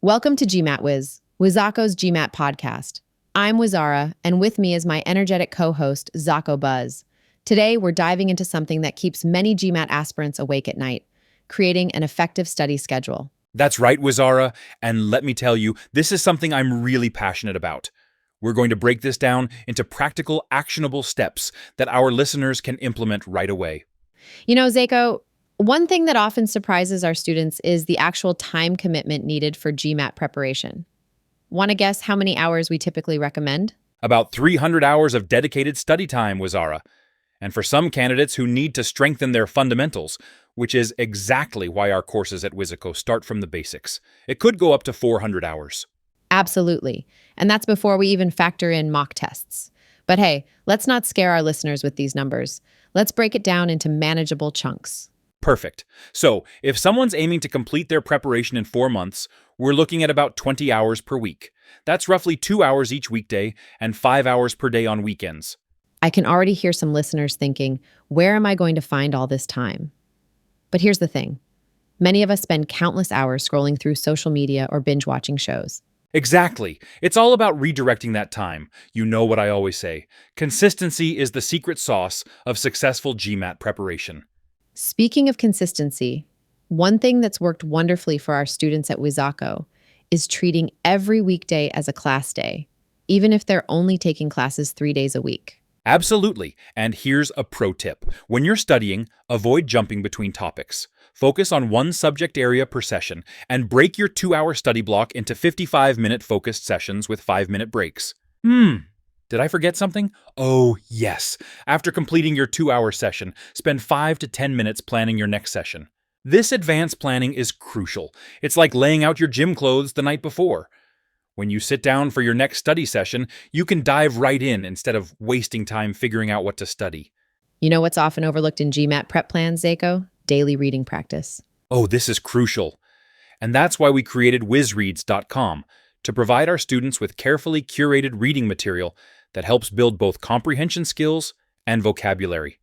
Welcome to GMATWiz, Wizako's GMAT podcast. I'm Wizara, and with me is my energetic co-host, Zako Buzz. Today, we're diving into something that keeps many GMAT aspirants awake at night, creating an effective study schedule. That's right, Wizara, and let me tell you, this is something I'm really passionate about. We're going to break this down into practical, actionable steps that our listeners can implement right away. You know, Zako, one thing that often surprises our students is the actual time commitment needed for GMAT preparation. Want to guess how many hours we typically recommend? About 300 hours of dedicated study time, Wizara. And for some candidates who need to strengthen their fundamentals, which is exactly why our courses at Wizako start from the basics, it could go up to 400 hours. Absolutely. And that's before we even factor in mock tests. But hey, let's not scare our listeners with these numbers. Let's break it down into manageable chunks. Perfect. So, if someone's aiming to complete their preparation in 4 months, we're looking at about 20 hours per week. That's roughly 2 hours each weekday and 5 hours per day on weekends. I can already hear some listeners thinking, where am I going to find all this time? But here's the thing. Many of us spend countless hours scrolling through social media or binge watching shows. Exactly. It's all about redirecting that time. You know what I always say. Consistency is the secret sauce of successful GMAT preparation. Speaking of consistency, one thing that's worked wonderfully for our students at Wizako is treating every weekday as a class day, even if they're only taking classes 3 days a week. Absolutely. And here's a pro tip. When you're studying, avoid jumping between topics. Focus on one subject area per session and break your 2-hour study block into 55-minute focused sessions with 5-minute breaks. Did I forget something? Oh, yes. After completing your 2-hour session, spend 5 to 10 minutes planning your next session. This advanced planning is crucial. It's like laying out your gym clothes the night before. When you sit down for your next study session, you can dive right in instead of wasting time figuring out what to study. You know what's often overlooked in GMAT prep plans, Zako? Daily reading practice. Oh, this is crucial. And that's why we created wizreads.com to provide our students with carefully curated reading material that helps build both comprehension skills and vocabulary.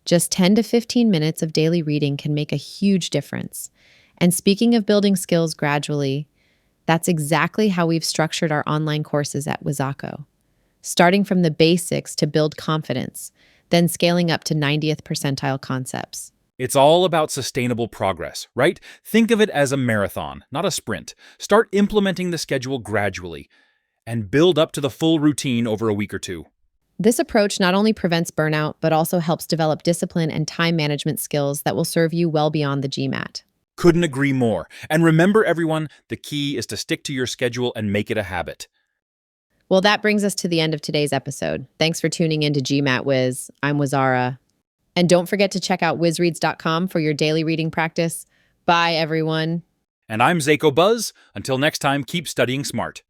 Just 10 to 15 minutes of daily reading can make a huge difference. And speaking of building skills gradually, that's exactly how we've structured our online courses at Wizako. Starting from the basics to build confidence, then scaling up to 90th percentile concepts. It's all about sustainable progress, right? Think of it as a marathon, not a sprint. Start implementing the schedule gradually and build up to the full routine over a week or two. This approach not only prevents burnout, but also helps develop discipline and time management skills that will serve you well beyond the GMAT. Couldn't agree more. And remember, everyone, the key is to stick to your schedule and make it a habit. Well, that brings us to the end of today's episode. Thanks for tuning in to GMATWiz. I'm Wizara. And don't forget to check out wizreads.com for your daily reading practice. Bye, everyone. And I'm Zako Buzz. Until next time, keep studying smart.